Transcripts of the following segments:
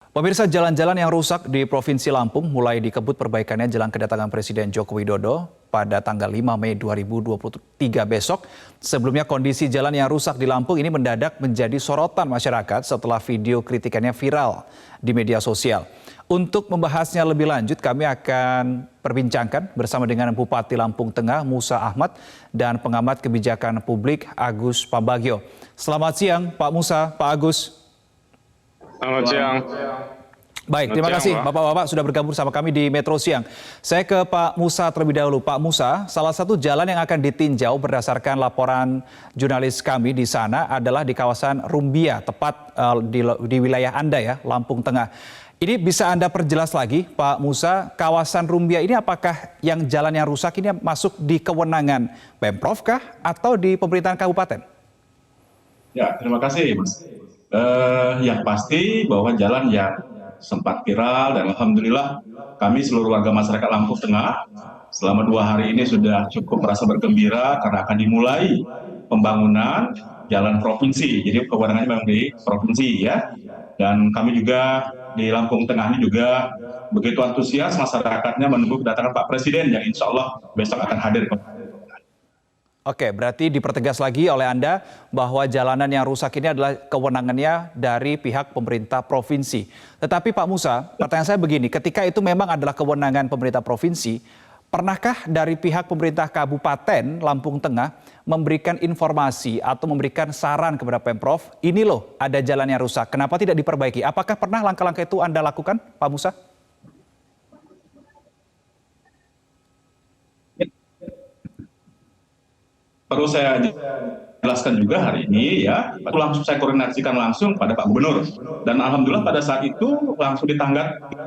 Pemirsa, jalan-jalan yang rusak di Provinsi Lampung mulai dikebut perbaikannya jelang kedatangan Presiden Joko Widodo pada tanggal 5 Mei 2023 besok. Sebelumnya kondisi jalan yang rusak di Lampung ini mendadak menjadi sorotan masyarakat setelah video kritikannya viral di media sosial. Untuk membahasnya lebih lanjut, kami akan perbincangkan bersama dengan Bupati Lampung Tengah Musa Ahmad dan pengamat kebijakan publik Agus Pambagio. Selamat siang Pak Musa, Pak Agus. Selamat siang. Baik, terima kasih Bapak-Bapak sudah bergabung sama kami di Metro Siang. Saya ke Pak Musa terlebih dahulu. Pak Musa, salah satu jalan yang akan ditinjau berdasarkan laporan jurnalis kami di sana adalah di kawasan Rumbia, tepat di wilayah Anda ya, Lampung Tengah. Ini bisa Anda perjelas lagi Pak Musa, kawasan Rumbia ini apakah yang jalan yang rusak ini masuk di kewenangan Pemprov kah atau di pemerintahan kabupaten? Ya, terima kasih Mas. Yang pasti bahwa jalan yang sempat viral dan alhamdulillah kami seluruh warga masyarakat Lampung Tengah selama 2 hari ini sudah cukup merasa bergembira karena akan dimulai pembangunan jalan provinsi. Jadi kewenangannya memang di provinsi ya. Dan kami juga di Lampung Tengah ini juga begitu antusias masyarakatnya menunggu kedatangan Pak Presiden yang insya Allah besok akan hadir. Oke, berarti dipertegas lagi oleh Anda bahwa jalanan yang rusak ini adalah kewenangannya dari pihak pemerintah provinsi. Tetapi Pak Musa, pertanyaan saya begini, ketika itu memang adalah kewenangan pemerintah provinsi, pernahkah dari pihak pemerintah Kabupaten Lampung Tengah memberikan informasi atau memberikan saran kepada Pemprov, ini loh ada jalan yang rusak, kenapa tidak diperbaiki? Apakah pernah langkah-langkah itu Anda lakukan, Pak Musa? Perlu saya jelaskan juga hari ini ya, langsung saya koordinasikan langsung pada Pak Gubernur dan alhamdulillah pada saat itu langsung ditanggapi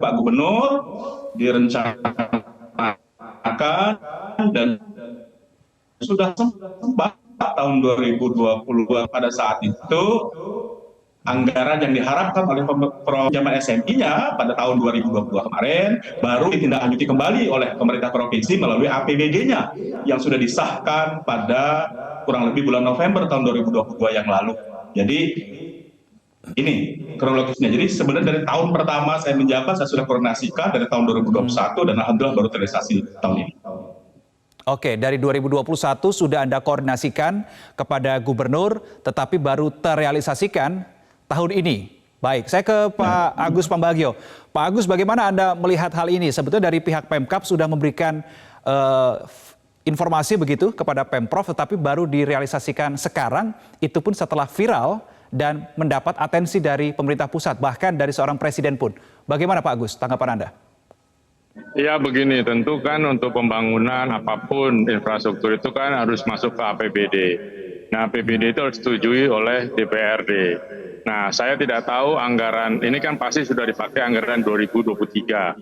Pak Gubernur, direncanakan dan sudah sempat tahun 2022 pada saat itu anggaran yang diharapkan oleh Jaman SMI-nya pada tahun 2022 kemarin baru ditindaklanjuti kembali oleh pemerintah provinsi melalui APBD-nya yang sudah disahkan pada kurang lebih bulan November tahun 2022 yang lalu. Jadi ini kronologisnya. Jadi sebenarnya dari tahun pertama saya menjabat saya sudah koordinasikan dari tahun 2021 dan alhamdulillah baru terrealisasi tahun ini. Oke, dari 2021 sudah Anda koordinasikan kepada gubernur tetapi baru terrealisasikan tahun ini. Baik, saya ke Pak Agus Pambagio. Pak Agus, bagaimana Anda melihat hal ini? Sebetulnya dari pihak Pemkab sudah memberikan informasi begitu kepada Pemprov, tetapi baru direalisasikan sekarang, itu pun setelah viral dan mendapat atensi dari pemerintah pusat, bahkan dari seorang presiden pun. Bagaimana Pak Agus, tanggapan Anda? Ya begini, tentu kan untuk pembangunan apapun infrastruktur itu kan harus masuk ke APBD. Nah, APBD itu harus disetujui oleh DPRD. Nah, saya tidak tahu anggaran, ini kan pasti sudah dipakai anggaran 2023.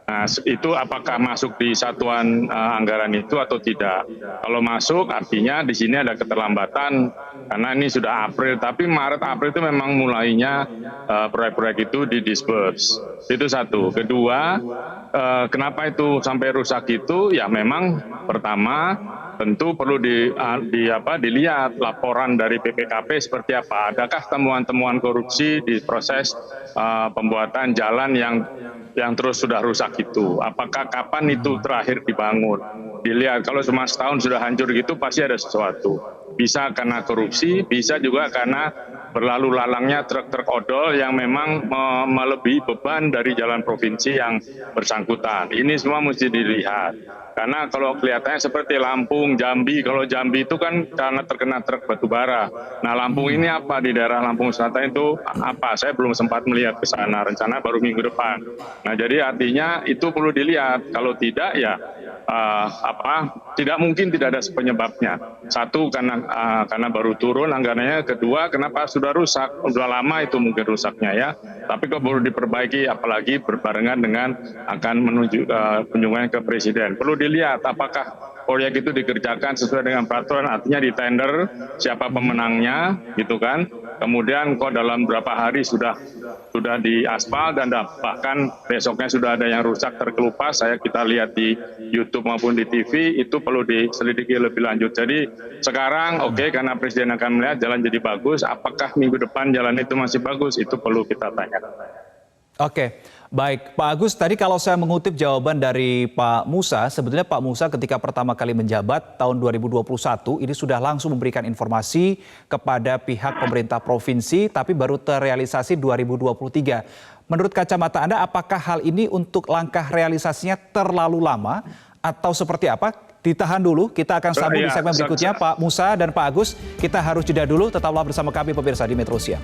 Nah, itu apakah masuk di satuan anggaran itu atau tidak? Kalau masuk, artinya di sini ada keterlambatan, karena ini sudah April, tapi Maret, April itu memang mulainya proyek-proyek itu didisburse. Itu satu. Kedua, kenapa itu sampai rusak itu? Ya memang pertama, tentu perlu dilihat laporan dari BPKP seperti apa. Adakah temuan-temuan korupsi di proses pembuatan jalan yang terus sudah rusak itu? Apakah kapan itu terakhir dibangun? Dilihat, kalau cuma setahun sudah hancur gitu pasti ada sesuatu. Bisa karena korupsi, bisa juga karena berlalu lalangnya truk-truk odol yang memang melebihi beban dari jalan provinsi yang bersangkutan. Ini semua mesti dilihat. Karena kalau kelihatannya seperti Lampung, Jambi, kalau Jambi itu kan karena terkena truk batubara. Nah, Lampung ini apa di daerah Lampung Selatan itu apa? Saya belum sempat melihat ke sana, rencana baru minggu depan. Nah, jadi artinya itu perlu dilihat. Kalau tidak ya tidak mungkin tidak ada penyebabnya. Satu karena baru turun anggarannya, kedua kenapa sudah rusak, sudah lama itu mungkin rusaknya ya. Tapi kalau baru diperbaiki, apalagi berbarengan dengan akan menuju kunjungan ke presiden. Perlu dilihat apakah proyek itu dikerjakan sesuai dengan peraturan, artinya di tender siapa pemenangnya gitu kan. kemudian kok dalam berapa hari sudah diaspal dan bahkan besoknya sudah ada yang rusak terkelupas. Kita lihat di YouTube maupun di TV, itu perlu diselidiki lebih lanjut. Jadi sekarang karena Presiden akan melihat jalan jadi bagus, apakah minggu depan jalan itu masih bagus, itu perlu kita tanya. Oke, baik Pak Agus, tadi kalau saya mengutip jawaban dari Pak Musa, sebetulnya Pak Musa ketika pertama kali menjabat tahun 2021 ini sudah langsung memberikan informasi kepada pihak pemerintah provinsi, tapi baru terrealisasi 2023. Menurut kacamata Anda, apakah hal ini untuk langkah realisasinya terlalu lama atau seperti apa? Ditahan dulu, kita akan sambung di segmen berikutnya. Pak Musa dan Pak Agus, kita harus jeda dulu, tetaplah bersama kami pemirsa di Metro Siang.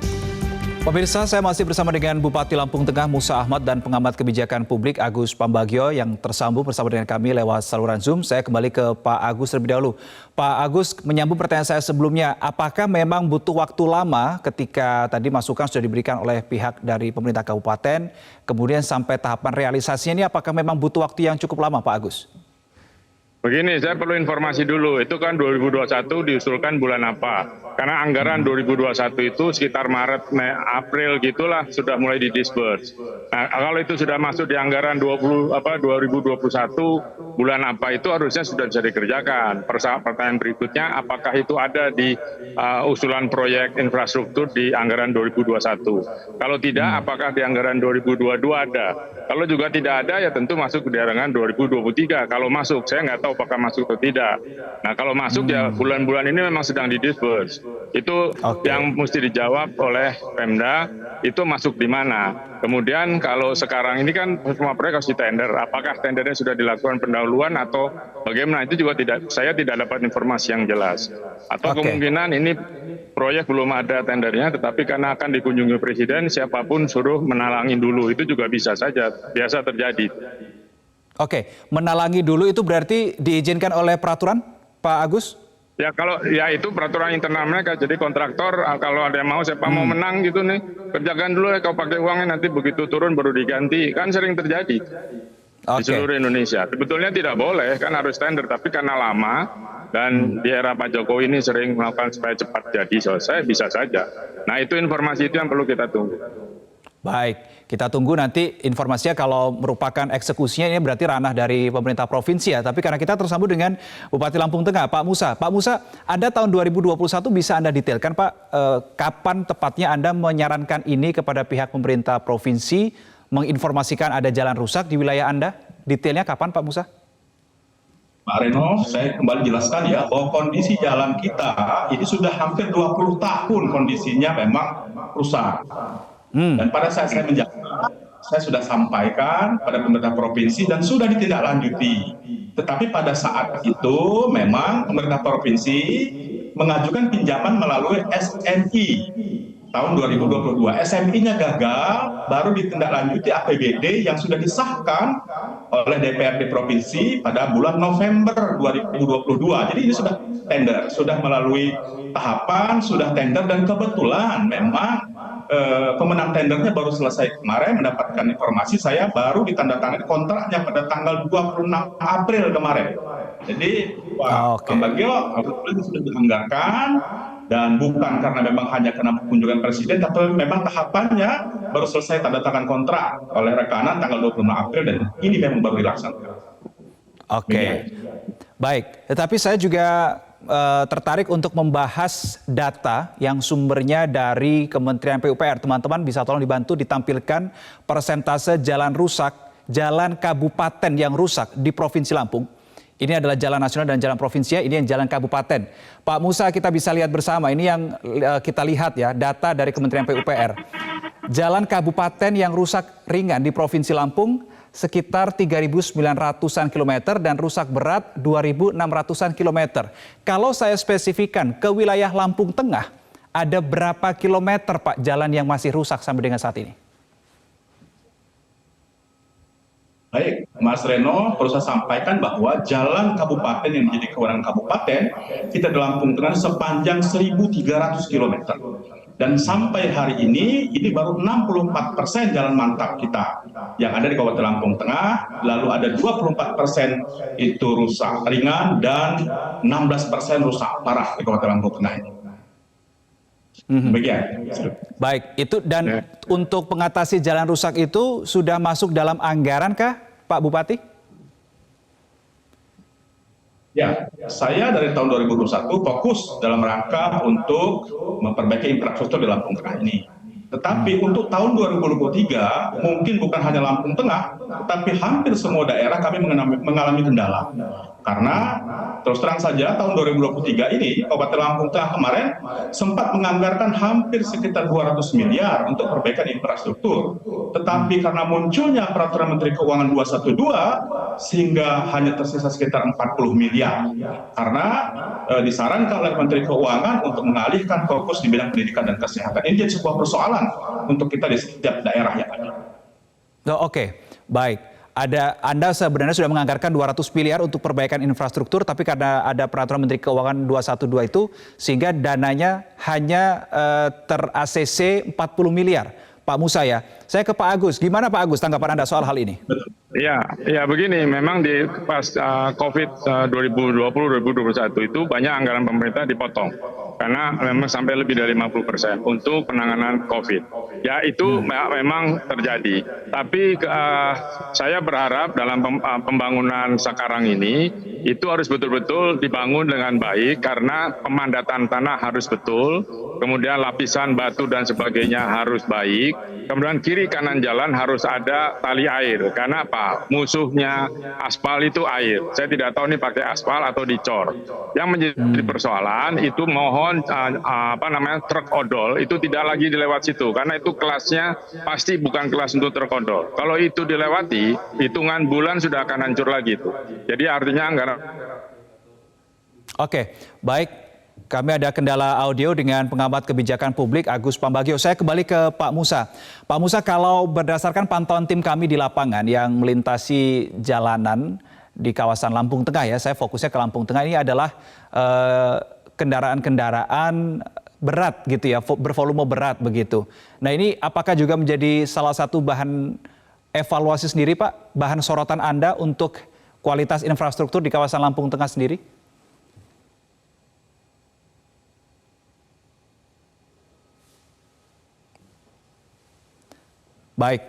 Pemirsa, saya masih bersama dengan Bupati Lampung Tengah Musa Ahmad dan pengamat kebijakan publik Agus Pambagio yang tersambung bersama dengan kami lewat saluran Zoom. Saya kembali ke Pak Agus terlebih dahulu. Pak Agus, menyambung pertanyaan saya sebelumnya, apakah memang butuh waktu lama ketika tadi masukan sudah diberikan oleh pihak dari pemerintah kabupaten, kemudian sampai tahapan realisasinya ini apakah memang butuh waktu yang cukup lama, Pak Agus? Begini, saya perlu informasi dulu, itu kan 2021 diusulkan bulan apa? Karena anggaran 2021 itu sekitar Maret, April gitulah sudah mulai didisburse. Nah, kalau itu sudah masuk di anggaran 2021 bulan apa itu harusnya sudah bisa dikerjakan. Pertanyaan berikutnya, apakah itu ada di usulan proyek infrastruktur di anggaran 2021? Kalau tidak, apakah di anggaran 2022 ada? Kalau juga tidak ada, ya tentu masuk di anggaran 2023. Kalau masuk, saya nggak tahu apakah masuk atau tidak. Nah, kalau masuk ya bulan-bulan ini memang sedang didisburse. Itu yang mesti dijawab oleh Pemda, itu masuk di mana. Kemudian kalau sekarang ini kan semua proyek harus ditender. Apakah tendernya sudah dilakukan pendahuluan atau bagaimana? Itu juga saya tidak dapat informasi yang jelas. Atau kemungkinan ini proyek belum ada tendernya, tetapi karena akan dikunjungi Presiden, siapapun suruh menalangi dulu. Itu juga bisa saja, biasa terjadi. Oke, menalangi dulu itu berarti diizinkan oleh peraturan, Pak Agus? Ya kalau ya itu peraturan internal mereka. Jadi kontraktor kalau ada yang mau siapa mau menang gitu nih, kerjakan dulu ya kau pakai uangnya, nanti begitu turun baru diganti. Kan sering terjadi di seluruh Indonesia. Sebetulnya tidak boleh, kan harus tender, tapi karena lama dan di era Pak Jokowi ini sering melakukan supaya cepat jadi selesai, bisa saja. Nah, itu informasi itu yang perlu kita tunggu. Baik, kita tunggu nanti informasinya kalau merupakan eksekusinya ini berarti ranah dari pemerintah provinsi ya. Tapi karena kita tersambung dengan Bupati Lampung Tengah, Pak Musa. Pak Musa, Anda tahun 2021 bisa Anda detailkan Pak, kapan tepatnya Anda menyarankan ini kepada pihak pemerintah provinsi, menginformasikan ada jalan rusak di wilayah Anda? Detailnya kapan Pak Musa? Pak Reno, saya kembali jelaskan ya bahwa kondisi jalan kita ini sudah hampir 20 tahun kondisinya memang rusak. Dan pada saat saya menjabat, saya sudah sampaikan pada pemerintah provinsi dan sudah ditindaklanjuti. Tetapi pada saat itu memang pemerintah provinsi mengajukan pinjaman melalui SMI tahun 2022. SMI-nya gagal, baru ditindaklanjuti APBD yang sudah disahkan oleh DPRD provinsi pada bulan November 2022. Jadi ini sudah tender, sudah melalui tahapan, sudah tender, dan kebetulan memang pemenang tendernya baru selesai kemarin. Mendapatkan informasi, saya baru ditandatangani kontraknya pada tanggal 26 April kemarin. Jadi Pak Pambagio sudah dianggarkan, dan bukan karena memang hanya karena kunjungan Presiden, tapi memang tahapannya baru selesai tanda tangan kontrak oleh rekanan tanggal 26 April, dan ini memang baru dilaksanakan. Baik, tetapi saya juga tertarik untuk membahas data yang sumbernya dari Kementerian PUPR. Teman-teman bisa tolong dibantu ditampilkan persentase jalan rusak, jalan kabupaten yang rusak di Provinsi Lampung. Ini adalah jalan nasional dan jalan provinsi, ini yang jalan kabupaten. Pak Musa, kita bisa lihat bersama, ini yang kita lihat ya, data dari Kementerian PUPR. Jalan kabupaten yang rusak ringan di Provinsi Lampung sekitar 3.900-an kilometer dan rusak berat 2.600-an kilometer. Kalau saya spesifikkan ke wilayah Lampung Tengah, ada berapa kilometer Pak jalan yang masih rusak sampai dengan saat ini? Baik, Mas Reno, perlu saya sampaikan bahwa jalan kabupaten yang menjadi kewenangan kabupaten kita di Lampung Tengah sepanjang 1.300 km. Dan sampai hari ini baru 64% jalan mantap kita yang ada di Kabupaten Lampung Tengah, lalu ada 24% itu rusak ringan dan 16% rusak parah di Kabupaten Lampung Tengah ini. Demikian. Baik, itu dan untuk pengatasi jalan rusak itu sudah masuk dalam anggaran kah, Pak Bupati? Ya, saya dari tahun 2021 fokus dalam rangka untuk memperbaiki infrastruktur di Lampung Tengah ini. Tetapi untuk tahun 2023 mungkin bukan hanya Lampung Tengah, tetapi hampir semua daerah kami mengalami kendala. Karena terus terang saja tahun 2023 ini Kabupaten Lampung Tengah kemarin sempat menganggarkan hampir sekitar 200 miliar untuk perbaikan infrastruktur. Tetapi karena munculnya Peraturan Menteri Keuangan 212 sehingga hanya tersisa sekitar 40 miliar. Karena disarankan oleh Menteri Keuangan untuk mengalihkan fokus di bidang pendidikan dan kesehatan. Ini jadi sebuah persoalan untuk kita di setiap daerah yang ada. Oke, baik. Anda sebenarnya sudah menganggarkan 200 miliar untuk perbaikan infrastruktur, tapi karena ada Peraturan Menteri Keuangan 212 itu, sehingga dananya hanya ter-ACC 40 miliar. Pak Musa ya, saya ke Pak Agus. Gimana Pak Agus tanggapan Anda soal hal ini? Ya begini, memang di pas COVID 2020-2021 itu banyak anggaran pemerintah dipotong karena memang sampai lebih dari 50% untuk penanganan COVID. Ya itu memang terjadi. Tapi saya berharap dalam pembangunan sekarang ini itu harus betul-betul dibangun dengan baik karena pemandatan tanah harus betul, kemudian lapisan batu dan sebagainya harus baik, kemudian kiri kanan jalan harus ada tali air. Karena apa? Musuhnya aspal itu air. Saya tidak tahu ini pakai aspal atau dicor. Yang menjadi persoalan itu mohon truk odol itu tidak lagi dilewat situ karena itu kelasnya pasti bukan kelas untuk truk odol. Kalau itu dilewati, hitungan bulan sudah akan hancur lagi itu. Jadi artinya anggaran. Oke, baik. Kami ada kendala audio dengan pengamat kebijakan publik Agus Pambagio. Saya kembali ke Pak Musa. Pak Musa, kalau berdasarkan pantauan tim kami di lapangan yang melintasi jalanan di kawasan Lampung Tengah ya, saya fokusnya ke Lampung Tengah, ini adalah kendaraan-kendaraan berat gitu ya, bervolume berat begitu. Nah ini apakah juga menjadi salah satu bahan evaluasi sendiri Pak, bahan sorotan Anda untuk kualitas infrastruktur di kawasan Lampung Tengah sendiri? Baik,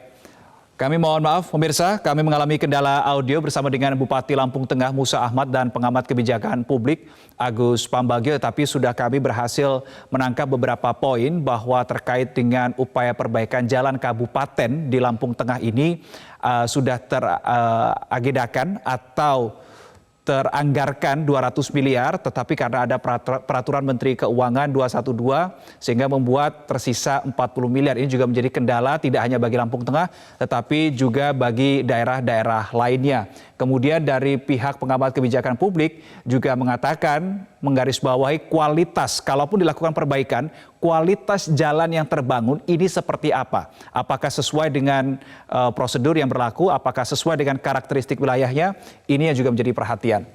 kami mohon maaf pemirsa, kami mengalami kendala audio bersama dengan Bupati Lampung Tengah Musa Ahmad dan pengamat kebijakan publik Agus Pambagio, tapi sudah kami berhasil menangkap beberapa poin bahwa terkait dengan upaya perbaikan jalan kabupaten di Lampung Tengah ini sudah teragendakan atau teranggarkan 200 miliar, tetapi karena ada Peraturan Menteri Keuangan 212 sehingga membuat tersisa 40 miliar. Ini juga menjadi kendala tidak hanya bagi Lampung Tengah, tetapi juga bagi daerah-daerah lainnya. Kemudian dari pihak pengamat kebijakan publik juga mengatakan, menggarisbawahi kualitas, kalaupun dilakukan perbaikan, kualitas jalan yang terbangun ini seperti apa? Apakah sesuai dengan prosedur yang berlaku? Apakah sesuai dengan karakteristik wilayahnya? Ini yang juga menjadi perhatian.